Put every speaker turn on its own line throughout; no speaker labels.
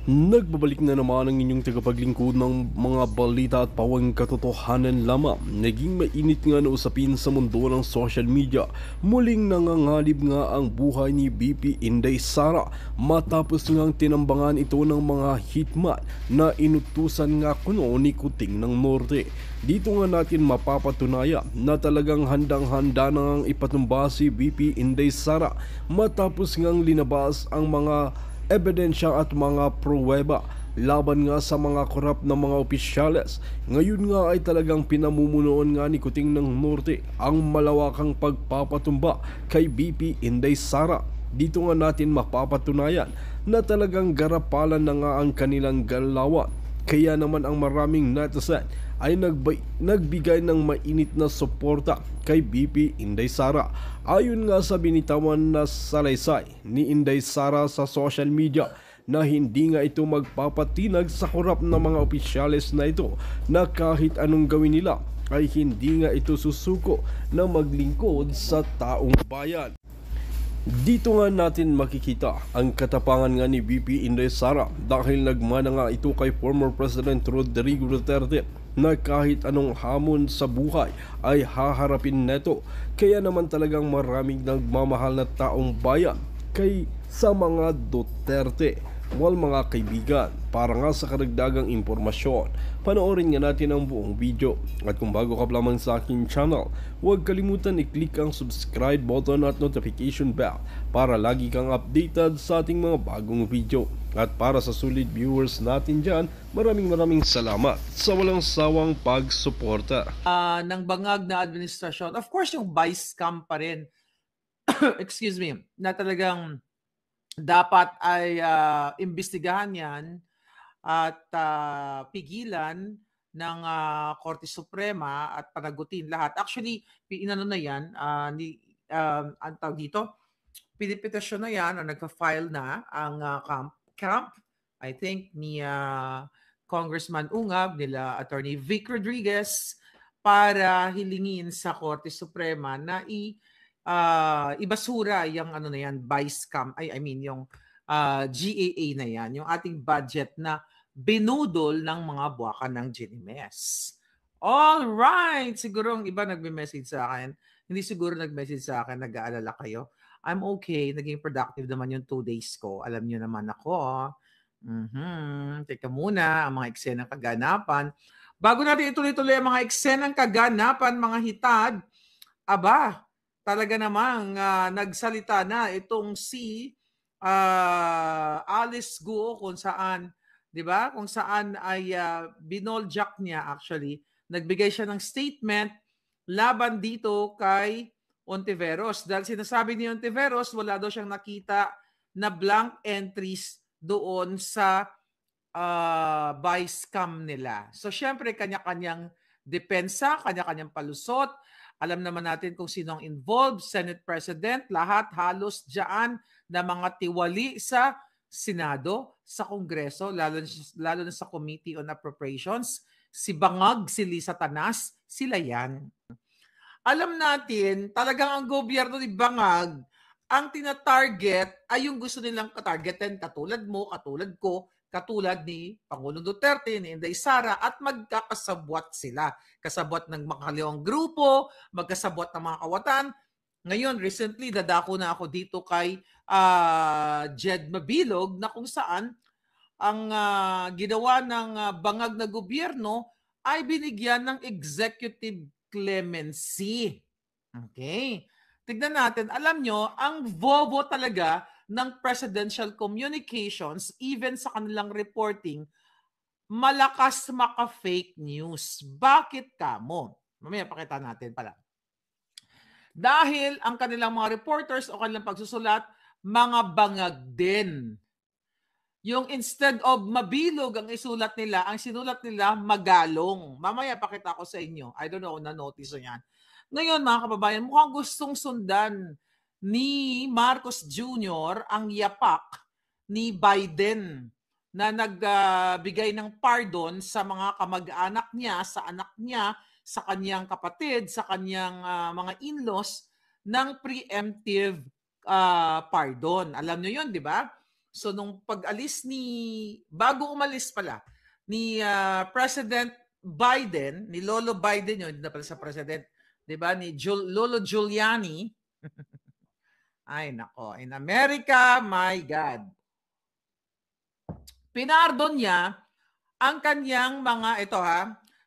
Nagbabalik na naman ang inyong tagapaglingkod ng mga balita at pawang katotohanan lamang. Naging mainit nga na usapin sa mundo ng social media. Muling nangangalib nga ang buhay ni BP Inday Sara matapos ngang tinambangan ito ng mga hitman na inutusan nga kuno ni Kuting ng Norte. Dito nga natin mapapatunayan na talagang handang-handa na ngang ipatumba si BP Inday Sara matapos ngang linabas ang mga ebidensya at mga pruweba laban nga sa mga korap na mga opisyales. Ngayon nga ay talagang pinamumunuan nga ni Kuting ng Norte ang malawakang pagpapatumba kay BP Inday Sara. Dito nga natin mapapatunayan na talagang garapalan na nga ang kanilang galawan. Kaya naman ang maraming netizen ay nagbigay ng mainit na suporta kay BP Inday Sara. Ayon nga sa binitawan na salaysay ni Inday Sara sa social media na hindi nga ito magpapatinag sa korap na mga opisyales na ito na kahit anong gawin nila ay hindi nga ito susuko na maglingkod sa taong bayan. Dito nga natin makikita ang katapangan nga ni BP Inday Sara dahil nagmana nga ito kay former President Rodrigo Duterte na kahit anong hamon sa buhay ay haharapin neto. Kaya naman talagang maraming nagmamahal na taong bayan kay sa mga Duterte. Well mga kaibigan, para nga sa karagdagang impormasyon, panoorin nga natin ang buong video. At kung bago ka lamang sa aking channel, huwag kalimutan i-click ang subscribe button at notification bell para lagi kang updated sa ating mga bagong video. At para sa solid viewers natin dyan, maraming salamat sa walang sawang pagsuporta.
Ng bangag na administrasyon. Of course, yung vice scam pa rin, excuse me, na talagang dapat ay imbestigahan yan at pigilan ng Korte Suprema at panagutin lahat. Actually, inano na yan, ang tawag dito, pinipetasyon na yan o nagpa-file na ang camp, I think, ni Congressman Ungab, nila Attorney Vic Rodriguez, para hilingin sa Korte Suprema na ibasura yung ano na yan, vice scam, yung GAA na yan, yung ating budget na binudol ng mga buwakan ng GNMS. All right, siguro ang iba nagme-message sa akin. Hindi siguro nag-message sa akin, nag-aalala kayo. I'm okay, naging productive naman yung 2 days ko. Alam niyo naman ako. Teka muna, ang mga eksenang kaganapan. Bago natin ituloy-tuloy ang mga eksenang kaganapan, mga hitad, aba, talaga namang nagsalita na itong si Alice Guo kung saan, 'di ba? Kung saan ay binoljak niya actually. Nagbigay siya ng statement laban dito kay Ontiveros dahil sinasabi ni Ontiveros wala daw siyang nakita na blank entries doon sa vice scam nila. So syempre kanya-kanyang depensa, kanya-kanyang palusot. Alam naman natin kung sino ang involved, Senate President, lahat halos dyan na mga tiwali sa Senado, sa Kongreso, lalo na sa Committee on Appropriations, si Bangag, si Lisa Tanas, sila yan. Alam natin, talagang ang gobyerno ni Bangag, ang tina-target ay yung gusto nilang katargetin, katulad mo, katulad ko, katulad ni Pangulong Duterte, ni Inday Sara, at magkakasabwat sila. Kasabwat ng makaliwang grupo, magkasabwat ng mga kawatan. Ngayon, recently, dadako na ako dito kay Jed Mabilog na kung saan ang ginawa ng bangag na gobyerno ay binigyan ng executive clemency. Okay. Tignan natin. Alam nyo, ang bobo talaga ng presidential communications, even sa kanilang reporting, malakas maka-fake news. Bakit kamo? Mamaya pakita natin pala. Dahil ang kanilang mga reporters o kanilang pagsusulat, mga bangag din. Yung instead of mabilog ang isulat nila, ang sinulat nila magalong. Mamaya pakita ko sa inyo. I don't know, na-notice yan. Ngayon mga kababayan, mukhang gustong sundan ni Marcos Jr. ang yapak ni Biden na nagbigay ng pardon sa mga kamag-anak niya, sa anak niya, sa kanyang kapatid, sa kanyang mga in-laws ng preemptive pardon. Alam niyo yun, di ba? So nung pag-alis bago umalis pala, ni President Biden, ni Lolo Biden yun, hindi na pala sa President, di ba, ni Lolo Giuliani, ay nako, in America, my God. Pinardon niya ang kanyang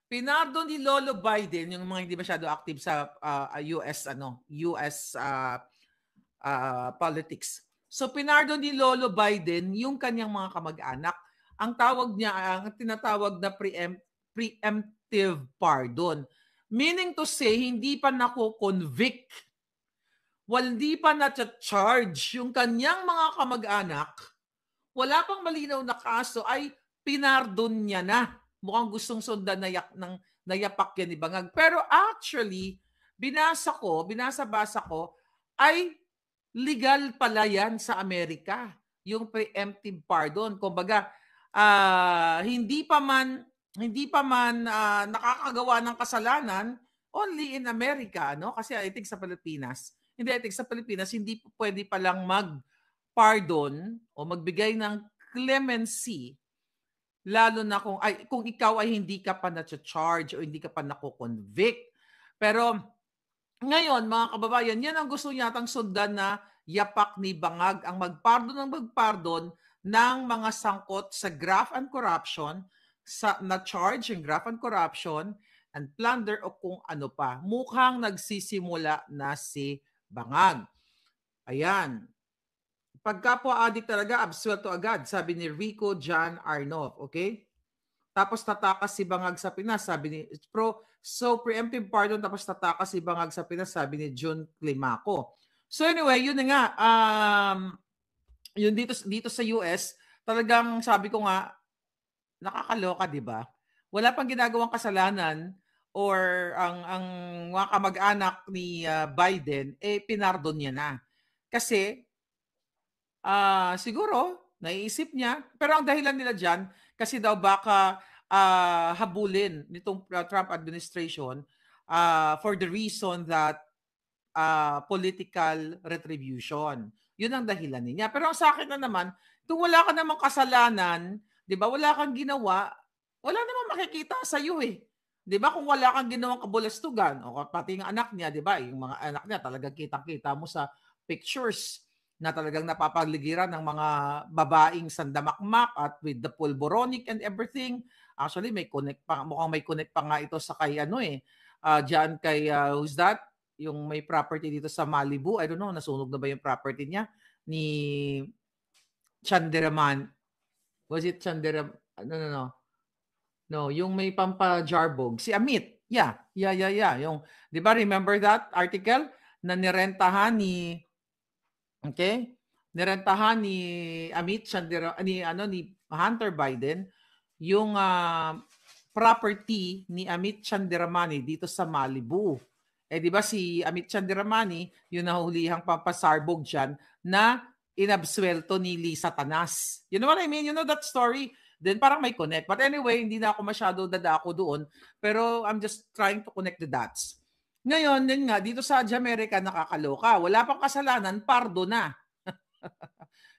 pinardon ni Lolo Biden, yung mga hindi masyado active sa US politics. So pinardon ni Lolo Biden yung kanyang mga kamag-anak. Ang tawag niya, ang tinatawag na preemptive pardon. Meaning to say, hindi pa nako-convict, hindi pa na-charge yung kanyang mga kamag-anak, wala pang malinaw na kaso, ay pinardon niya na. Mukhang gustong sundan na yapak yan ni Bangag. Pero actually, binasa-basa ko, ay legal pala yan sa Amerika, yung preemptive pardon. Kumbaga, hindi pa man nakakagawa ng kasalanan, only in America, no? Kasi I think sa Pilipinas, hindi pwede palang mag-pardon o magbigay ng clemency, lalo na kung ikaw ay hindi ka pa na-charge o hindi ka pa nako-convict. Pero ngayon, mga kababayan, yan ang gusto yatang sundan na yapak ni Bangag, ang magpardon ng mga sangkot sa graft and corruption, na charge yung graft and corruption and plunder o kung ano pa. Mukhang nagsisimula na si Bangag. Ayan. Pagka po adik talaga, absuelto agad, sabi ni Rico John Arnov. Okay? Tapos tatakas si Bangag sa Pinas, sabi ni preemptive pardon, tapos tatakas si Bangag sa Pinas, sabi ni June Climaco. So anyway, yun na nga. Yun dito sa US, talagang sabi ko nga, nakakaloka, di ba? Wala pang ginagawang kasalanan or ang mga kamag-anak ni Biden, pinardon niya na. Kasi, siguro, naiisip niya, pero ang dahilan nila dyan, kasi daw baka habulin nitong Trump administration for the reason that political retribution. Yun ang dahilan niya. Pero sa akin na naman, kung wala ka namang kasalanan, 'di ba? Wala kang ginawa, wala namang makikita sa iyo eh. 'Di ba? Kung wala kang ginawang kabulastugan, o pati ng anak niya, 'di ba? Yung mga anak niya talagang kitang-kita mo sa pictures na talagang napapaligiran ng mga babaeng sandamakmak at with the pulboronic and everything. Actually, mukhang may connect pa nga ito sa kay diyan kay who's that? Yung may property dito sa Malibu. I don't know, nasunog na ba yung property niya ni Chandiraman? Was it Chandiram? No, yung may pampajarbog. Si Amit. Yeah. Yung, di ba, remember that article na nirentahan ni Amit Chandiram, ni Hunter Biden, yung property ni Amit Chandiramani dito sa Malibu. Di ba si Amit Chandiramani, yung nahulihang pampasarbog dyan, na inabsuelto ni Lisa Tanas. You know what I mean? You know that story? Then parang may connect. But anyway, hindi na ako masyado dadako doon. Pero I'm just trying to connect the dots. Ngayon, din nga, dito sa Amerika, nakakaloka. Wala pang kasalanan, pardo na.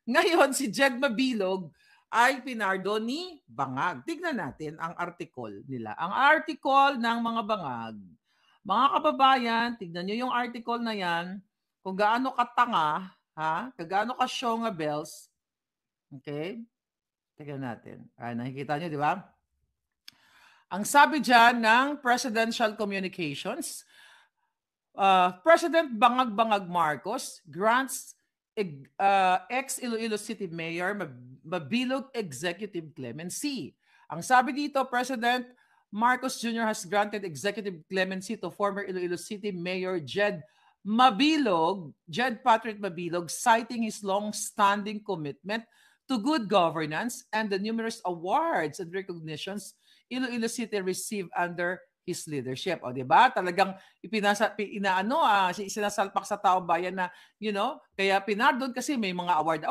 Ngayon, si Jed Mabilog ay pinardo ni Bangag. Tignan natin ang article nila. Ang article ng mga Bangag. Mga kababayan, tignan nyo yung article na yan, kung gaano katanga, gaano ka Shonga Bells. Okay? Tignan natin. Nakikita nyo, di ba? Ang sabi dyan ng Presidential Communications, President Bangag Marcos grants ex-Iloilo City Mayor Mabilog executive clemency. Ang sabi dito, President Marcos Jr. has granted executive clemency to former Iloilo City Mayor Jed Patrick Mabilog, citing his long-standing commitment to good governance and the numerous awards and recognitions Iloilo City received under his leadership. O, diba? Talagang sinasalpak sa taong bayan na, kaya pinardon kasi may mga award,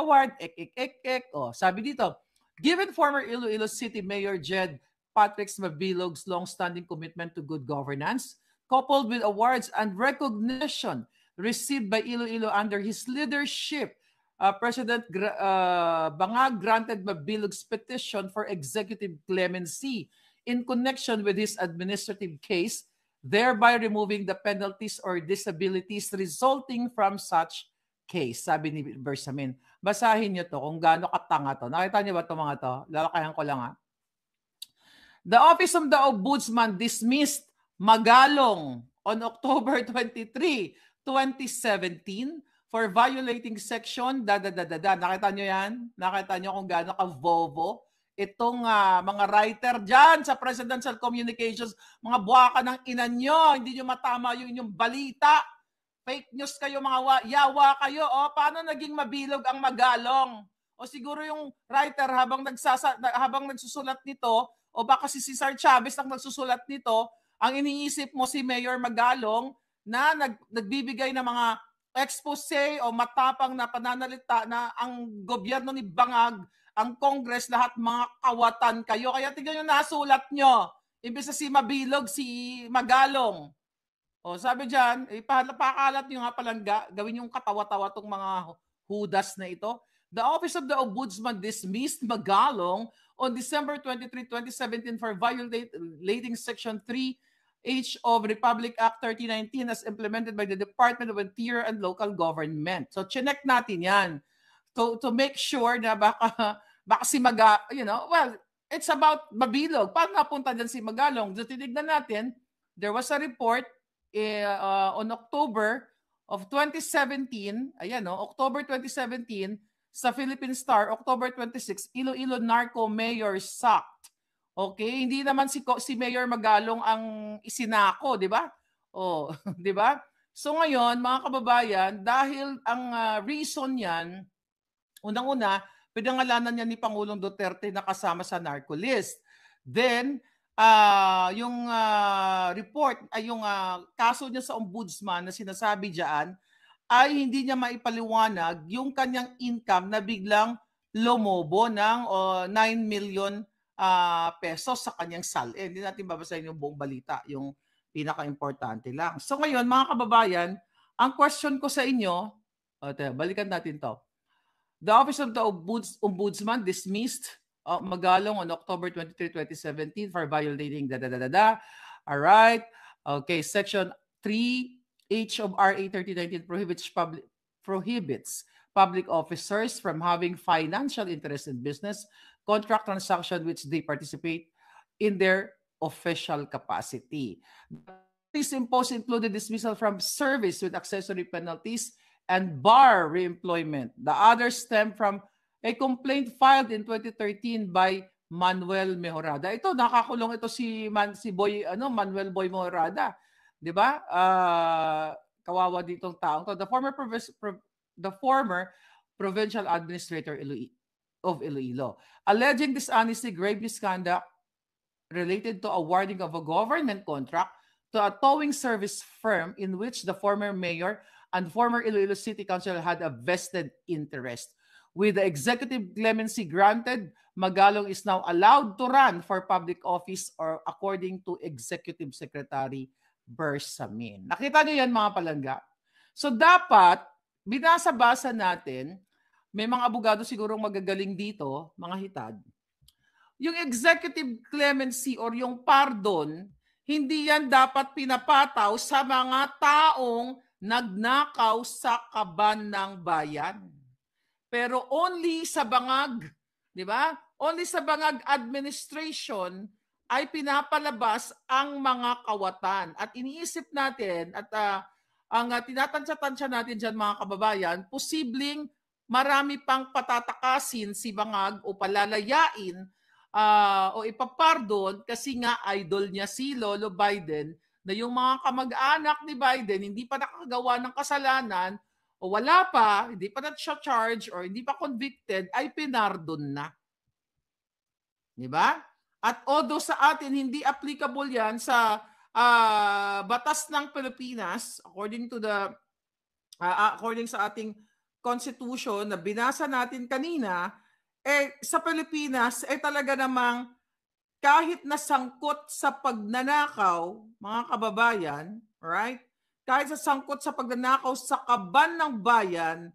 O, sabi dito, given former Iloilo City Mayor Jed Patrick Mabilog's long-standing commitment to good governance, coupled with awards and recognition received by Iloilo under his leadership, Bangag granted Mabilog's petition for executive clemency in connection with his administrative case, thereby removing the penalties or disabilities resulting from such case, sabi ni Bersamin. Basahin niyo to kung gaano katanga to. Nakita niyo ba ito mga to? Lalakayan ko lang ha. The Office of the Ombudsman dismissed Magalong on October 23, 2017 for violating section Nakita nyo yan? Nakita nyo kung gaano ka-vovo? Itong mga writer dyan sa Presidential Communications, mga buwaka ng ina nyo, hindi nyo matama yung inyong balita. Fake news kayo, mga yawa kayo. O, paano naging mabilog ang Magalong? O siguro yung writer habang nagsusulat nito, o baka si Cesar Chavez ang nagsusulat nito, ang iniisip mo si Mayor Magalong na nagbibigay ng mga expose o matapang na pananalita na ang gobyerno ni Bangag, ang Congress, lahat mga kawatan kayo. Kaya tignan nyo nasulat nyo. Imbis na si Mabilog, si Magalong. O sabi dyan, pakalat nyo nga palang gawin yung katawa-tawa tong mga hudas na ito. The Office of the Ombudsman dismissed Magalong on December 23, 2017 for violating Section 3H of Republic Act 3019 as implemented by the Department of Interior and Local Government. So, chinek natin yan to make sure na baka si it's about Mabilog. Paano napunta dyan si Magalong? So, tinignan natin, there was a report on October of 2017, October 2017, sa Philippine Star, October 26, Iloilo Narco Mayor sacked. Okay, hindi naman si Mayor Magalong ang isinako, di ba? Oh, di ba? So ngayon, mga kababayan, dahil ang reason niyan, unang-una, pinangalanan niya ni Pangulong Duterte na kasama sa narco list. Then, yung report, yung kaso niya sa ombudsman na sinasabi diyan, ay hindi niya maipaliwanag yung kanyang income na biglang lumobo ng 9 million pesos sa kanyang salin. Hindi natin babasahin yung buong balita, yung pinaka-importante lang. So ngayon, mga kababayan, ang question ko sa inyo, balikan natin to. The Office of the Ombudsman dismissed Magalong on October 23, 2017 for violating Alright. Okay, Section 3H of RA 3019 prohibits public officers from having financial interest in business, contract transaction which they participate in their official capacity. These imposed included dismissal from service with accessory penalties and bar reemployment. The others stem from a complaint filed in 2013 by Manuel Mejorada. Ito, nakakulong ito si Manuel Boy Mejorada. Di ba? Kawawa ditong taong to. The former provincial administrator of Iloilo, alleging dishonesty, grave misconduct related to awarding of a government contract to a towing service firm in which the former mayor and former Iloilo City Council had a vested interest. With the executive clemency granted, Magalong is now allowed to run for public office or according to Executive Secretary Bersamin. Nakita niyo yan, mga palangga? So dapat, binasa-basa natin, may mga abogado sigurong magagaling dito, mga hitad. Yung executive clemency or yung pardon, hindi yan dapat pinapataw sa mga taong nagnakaw sa kaban ng bayan. Pero only sa Bangag, di ba? Only sa Bangag administration ay pinapalabas ang mga kawatan. At iniisip natin at ang tinatansya-tansya natin dyan, mga kababayan, posibleng marami pang patatakasin si Bangag o palalayain o ipapardon kasi nga idol niya si Lolo Biden na yung mga kamag-anak ni Biden hindi pa nakagawa ng kasalanan o wala pa, hindi pa na-charge or hindi pa convicted, ay pinardon na. Di ba? At although sa atin hindi applicable yan sa batas ng Pilipinas, according sa ating constitution na binasa natin kanina, sa Pilipinas talaga namang kahit nasangkot sa pagnanakaw, mga kababayan, right? Kahit sa sangkot sa pagnanakaw sa kaban ng bayan,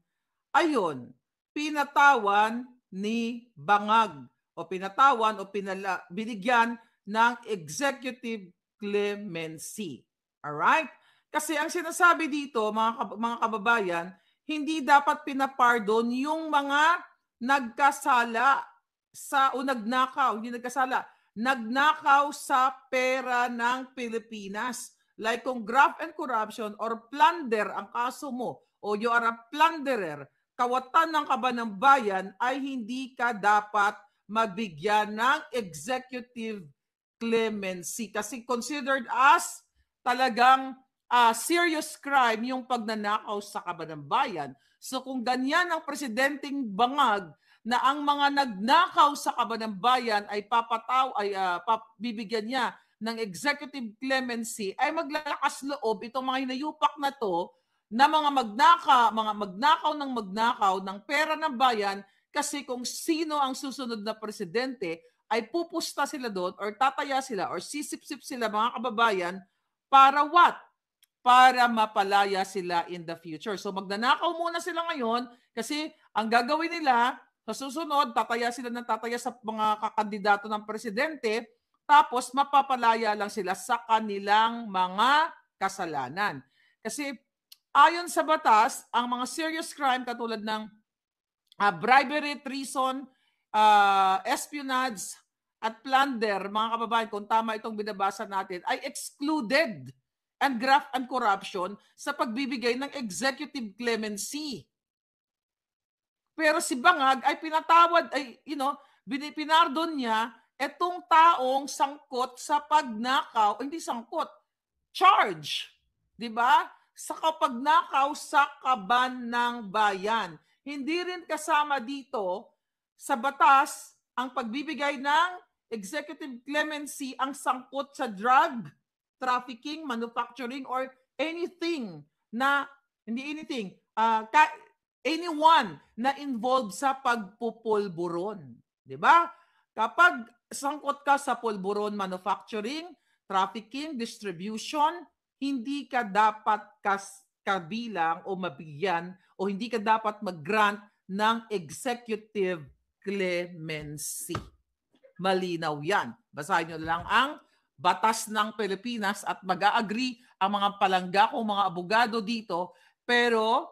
ayun, pinatawan ni Bangag o pinatawan o binigyan ng executive clemency. Alright? Kasi ang sinasabi dito, mga kababayan, hindi dapat pinapardon yung mga nagkasala o nagnakaw, hindi nagkasala, nagnakaw sa pera ng Pilipinas. Like kung graft and corruption or plunder ang kaso mo o you are a plunderer, kawatan ng kaban ng bayan ay hindi ka dapat mabigyan ng executive clemency kasi considered as talagang serious crime yung pagnanakaw sa kaban ng bayan. So kung ganyan ang presidenteng Bangag na ang mga nagnakaw sa kaban ng bayan ay bibigyan niya ng executive clemency, ay maglalakas loob itong mga hinayupak na to na mga magnakaw ng pera ng bayan kasi kung sino ang susunod na presidente ay pupusta sila doon or tataya sila or sisip-sip sila mga kababayan para what? Para mapalaya sila in the future. So magnanakaw muna sila ngayon kasi ang gagawin nila sa susunod, tataya sila ng tataya sa mga kakandidato ng presidente tapos mapapalaya lang sila sa kanilang mga kasalanan. Kasi ayon sa batas, ang mga serious crime katulad ng bribery, treason, espionage, at plunder, mga kababayan, kung tama itong binabasa natin, ay excluded and graft and corruption sa pagbibigay ng executive clemency. Pero si Bangag ay pinatawad, pinardon niya etong taong sangkot sa pagnakaw, hindi sangkot, charge, di ba? Sa kapagnakaw sa kaban ng bayan. Hindi rin kasama dito sa batas ang pagbibigay ng executive clemency ang sangkot sa drug trafficking, manufacturing, or anything na, anyone na involved sa pagpupulburon. Di ba? Kapag sangkot ka sa pulburon manufacturing, trafficking, distribution, hindi ka dapat kabilang o mabigyan o hindi ka dapat mag-grant ng executive clemency. Malinaw yan. Basahin nyo lang ang batas ng Pilipinas at mag-agree ang mga palangga kong mga abogado dito. Pero,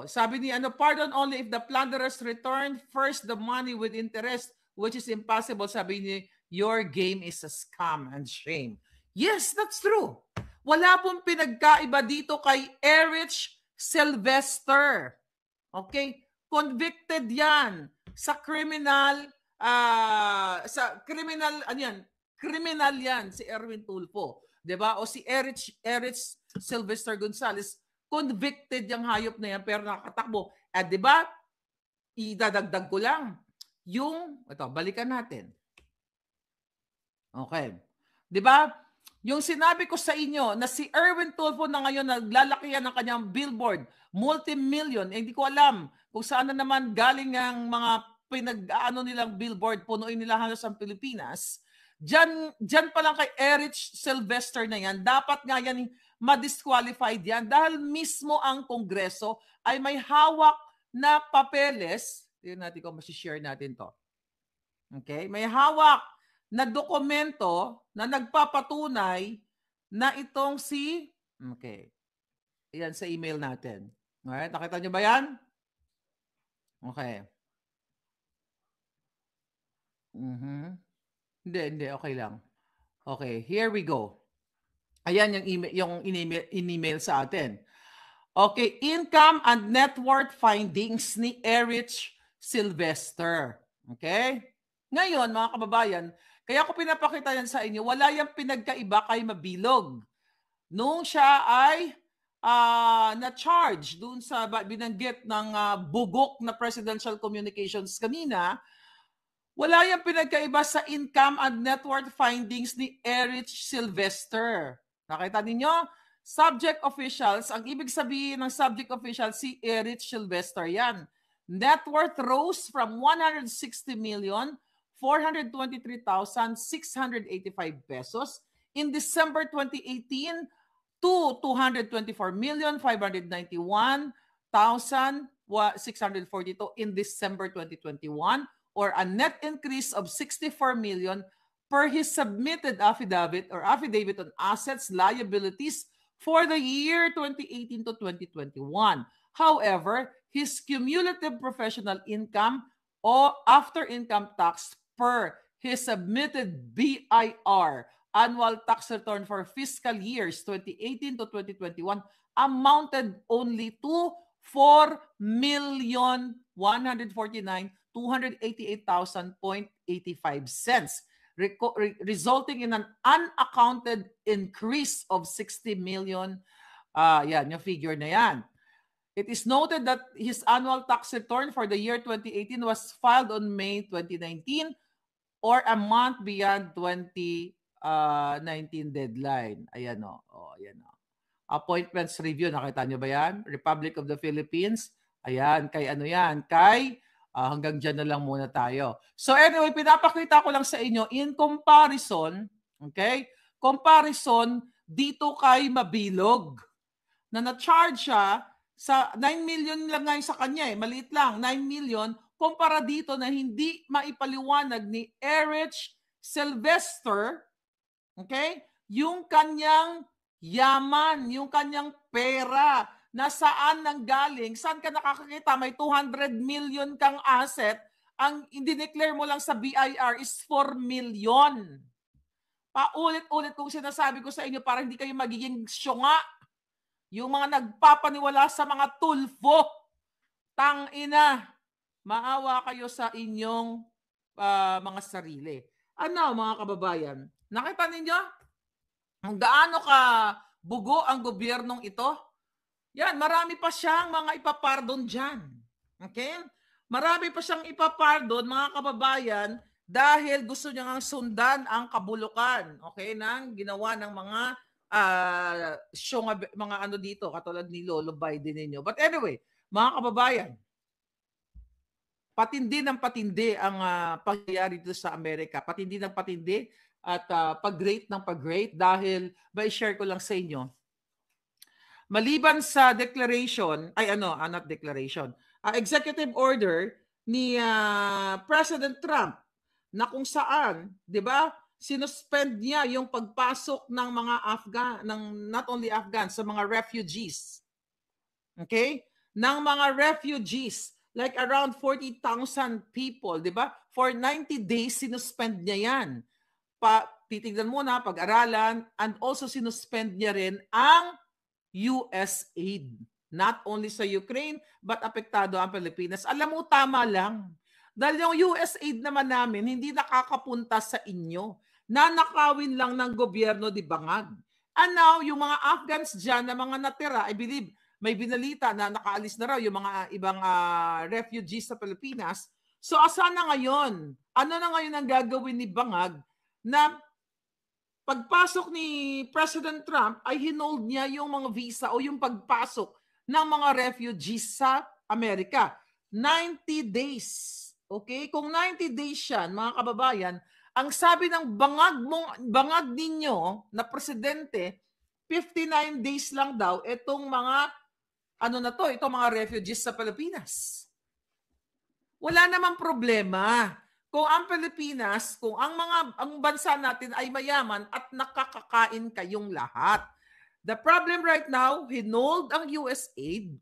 sabi ni pardon only if the plunderers return first the money with interest, which is impossible. Sabi ni, your game is a scam and shame. Yes, that's true. Wala pong pinagkaiba dito kay Erich Sylvester. Okay? Convicted yan sa criminal, criminal yan si Erwin Tulfo. Diba? O si Erich Sylvester Gonzales, convicted yung hayop na yan pero nakatakbo. At diba? Idadagdag ko lang. Balikan natin. Okay. Diba? Yung sinabi ko sa inyo na si Erwin Tulfo na ngayon naglalakihan ng kanyang billboard, multi-million, hindi ko alam kung saan na naman galing ang mga nilang billboard, punuin nila halos ang Pilipinas. Diyan pa lang kay Erich Sylvester na yan, dapat nga yan ma-disqualified yan dahil mismo ang Kongreso ay may hawak na papeles. Tignan natin kung masishare natin to. Okay? May hawak na dokumento na nagpapatunay na itong yan sa email natin. Alright, nakita nyo ba yan? Okay. Hindi, okay lang. Okay, here we go. Ayan yung in-email sa atin. Okay, income and net worth findings ni Erich Sylvester. Okay? Ngayon, mga kababayan, kaya ko pinapakita yan sa inyo, wala yung pinagkaiba kay Mabilog. Nung siya ay na-charge dun sa binanggit ng bugok na presidential communications kanina, wala yung pinagkaiba sa income and net worth findings ni Erich Sylvester. Nakita ninyo? Subject officials, ang ibig sabihin ng subject official, si Erich Sylvester yan. Net worth rose from 160,423,685 pesos in December 2018 to 224,591,000 in December 2021, or a net increase of 64 million per his submitted affidavit on assets, liabilities for the year 2018 to 2021. However, his cumulative professional income or after income tax per his submitted BIR annual tax return for fiscal years 2018 to 2021 amounted only to 4,149,288,000.85, resulting in an unaccounted increase of 60 million. Yan, yung figure na yan. It is noted that his annual tax return for the year 2018 was filed on May 2019 or a month beyond 2019 deadline. Ayan o. Ayan o. Appointments review, nakita nyo ba yan? Republic of the Philippines. Ayan, kay ano yan? Kay hanggang dyan na lang muna tayo. So anyway, pinapakita ko lang sa inyo in comparison, okay? Comparison dito kay Mabilog na na-charge siya sa 9 million lang ngayon sa kanya maliit lang, 9 million, kumpara dito na hindi maipaliwanag ni Erich Sylvester, okay? Yung kanyang yaman, yung kanyang pera, na saan nanggaling, saan ka nakakakita, may 200 million kang asset, ang i-declare mo lang sa BIR is 4 million. Paulit-ulit kong sinasabi ko sa inyo para hindi kayo magiging syunga. Yung mga nagpapaniwala sa mga tulfo, tangina, maawa kayo sa inyong mga sarili. Ano mga kababayan, nakita ninyo? Ang gaano ka bugo ang gobyernong ito? Yan, marami pa siyang mga ipapardon dyan. Okay? Marami pa siyang ipapardon, mga kababayan, dahil gusto niya nga sundan ang kabulukan, okay, ng ginawa ng mga mga ano dito, katulad ni Lolo Biden ninyo. But anyway, mga kababayan, patindi ng patindi ang pangyayari dito sa Amerika. Patindi ng patindi at pag-rate ng pag-rate dahil, share ko lang sa inyo. Maliban sa declaration, not declaration, executive order ni President Trump na kung saan, 'di ba, sinuspend niya yung pagpasok ng mga not only Afghans, sa mga refugees. Okay? Ng mga refugees, like around 40,000 people, 'di ba? For 90 days sinuspend niya 'yan. Titignan muna, pag-aralan, and also sinuspend niya rin ang US aid. Not only sa Ukraine, but apektado ang Pilipinas. Alam mo, tama lang. Dahil yung US aid naman namin, hindi nakakapunta sa inyo. Nanakawin lang ng gobyerno di Bangag. And now, yung mga Afghans dyan na mga natira, I believe, may binalita na nakaalis na raw yung mga ibang refugees sa Pilipinas. So, asan na ngayon? Ano na ngayon ang gagawin ni Bangag na pagpasok ni President Trump ay hinold niya yung mga visa o yung pagpasok ng mga refugees sa Amerika? 90 days. Okay? Kung 90 days yan, mga kababayan, ang sabi ng bangag ninyo na presidente, 59 days lang daw itong mga itong mga refugees sa Pilipinas. Wala namang problema. Kung ang Pilipinas, kung ang bansa natin ay mayaman at nakakakain kayong lahat. The problem right now, hinold ang US aid.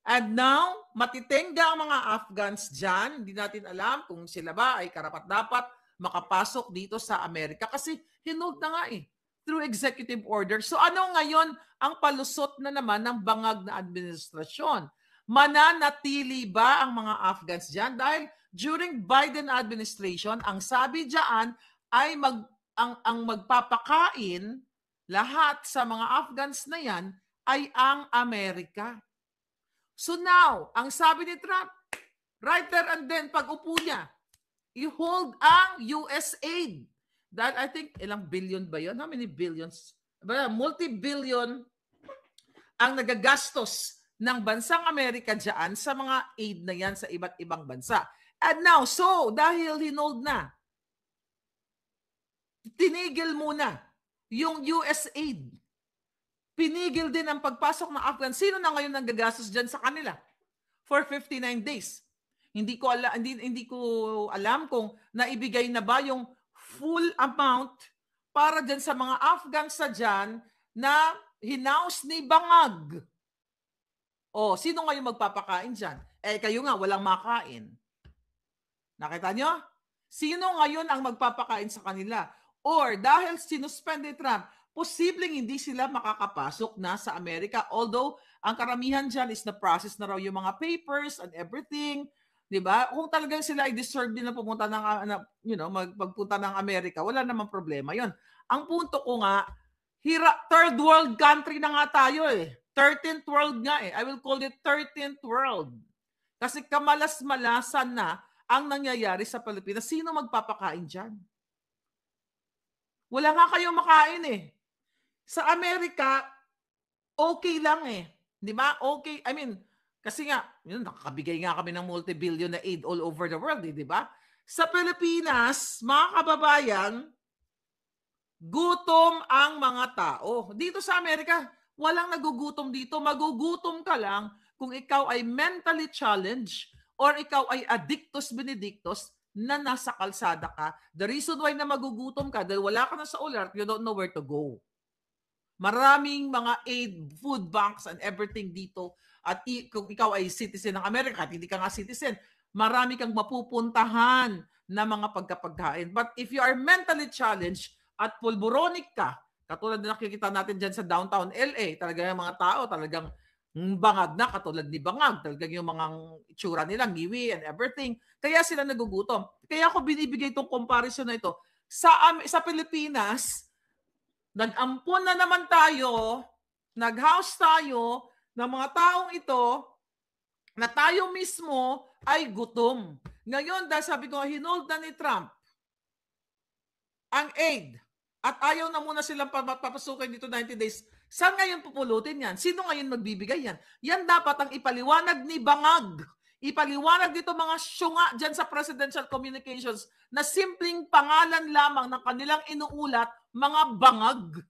And now, matitenga ang mga Afghans dyan. Hindi natin alam kung sila ba ay karapat-dapat makapasok dito sa Amerika kasi hinold na nga through executive order. So ano ngayon ang palusot na naman ng bangag na administrasyon? Mananatili ba ang mga Afghans dyan? Dahil during Biden administration, ang sabi dyan ay ang magpapakain lahat sa mga Afghans na yan ay ang Amerika. So now, ang sabi ni Trump, right there and then, pag upo niya, i-hold ang US aid. Dahil I think, ilang billion ba yun? How many billions? Multi-billion ang nagagastos ng bansang Amerika dyan sa mga aid na yan sa iba't ibang bansa. And now, so, dahil hinold na, tinigil muna yung US aid. Pinigil din ang pagpasok ng Afghan. Sino na ngayon nagagastos dyan sa kanila? for 59 days. Hindi ko alam kung naibigay na ba yung full amount para dyan sa mga Afghans sa dyan na hinaus ni Bangag. O, sino ngayon magpapakain dyan? Eh, kayo nga, walang makain. Nakita nyo? Sino ngayon ang magpapakain sa kanila? Or dahil sinuspend ni Trump, posibleng hindi sila makakapasok na sa Amerika. Although, ang karamihan dyan is na-process na raw yung mga papers and everything. Diba? Kung talagang sila ay deserve din na pumunta ng, magpunta ng Amerika, wala namang problema yon. Ang punto ko nga, third world country na nga tayo eh. 13th world nga eh. I will call it 13th world. Kasi kamalas-malasan na ang nangyayari sa Pilipinas. Sino magpapakain dyan? Wala nga kayong makain eh. Sa Amerika, okay lang eh. Di ba? Okay. I mean, kasi nga, nakakabigay nga kami ng multi-billion na aid all over the world eh, di ba? Sa Pilipinas, mga kababayan, gutom ang mga tao. Dito sa Amerika, walang nagugutom dito. Magugutom ka lang kung ikaw ay mentally challenged or ikaw ay addictus benedictus na nasa kalsada ka. The reason why na magugutom ka dahil wala ka na sa alert, you don't know where to go. Maraming mga aid, food banks and everything dito. At kung ikaw ay citizen ng Amerika at hindi ka nga citizen, marami kang mapupuntahan na mga pagkapagkain. But if you are mentally challenged at pulburonic ka, katulad na nakikita natin dyan sa downtown LA, talaga yung mga tao, talagang bangag na, katulad ni Bangag, talagang yung mga itsura nila, ngiwi and everything. Kaya sila nagugutom. Kaya ako binibigay itong comparison na ito. Sa Pilipinas, nag-ampon na naman tayo, nag-house tayo, ng mga taong ito, na tayo mismo ay gutom. Ngayon, dahil sabi ko, hinold na ni Trump ang aid at ayaw na muna silang papasukin dito 90 days. Saan ngayon pupulutin yan? Sino ngayon magbibigay yan? Yan dapat ang ipaliwanag ni Bangag. Ipaliwanag dito mga syunga dyan sa presidential communications na simpleng pangalan lamang ng kanilang inuulat, mga bangag.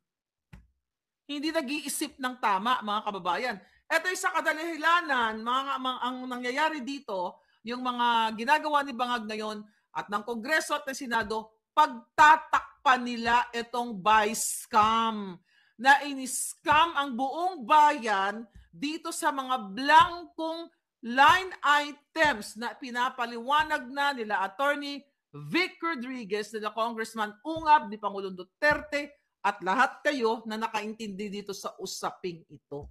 Hindi nag-iisip ng tama, mga kababayan. Ito ay sa kadalilanan, ang nangyayari dito, yung mga ginagawa ni Bangag ngayon at ng Kongreso at ng Senado, pagtatakpan nila itong buy scam na in-scam ang buong bayan dito sa mga blankong line items na pinapaliwanag na nila Attorney Vic Rodriguez, nila Congressman Ungab, ni Pangulong Duterte, at lahat kayo na nakaintindi dito sa usaping ito.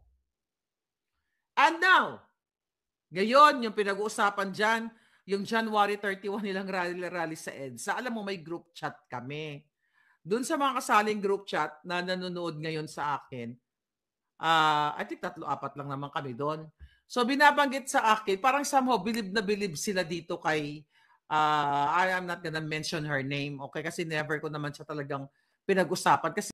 And now, ngayon, yung pinag-uusapan dyan, yung January 31 nilang rally sa EDSA, alam mo may group chat kami. Doon sa mga kasaling group chat na nanonood ngayon sa akin, I think 3-4 lang naman kami doon. So binabanggit sa akin, parang somehow bilib na bilib sila dito kay, I am not gonna mention her name, okay? Kasi never ko naman siya talagang pinag-usapan. Kasi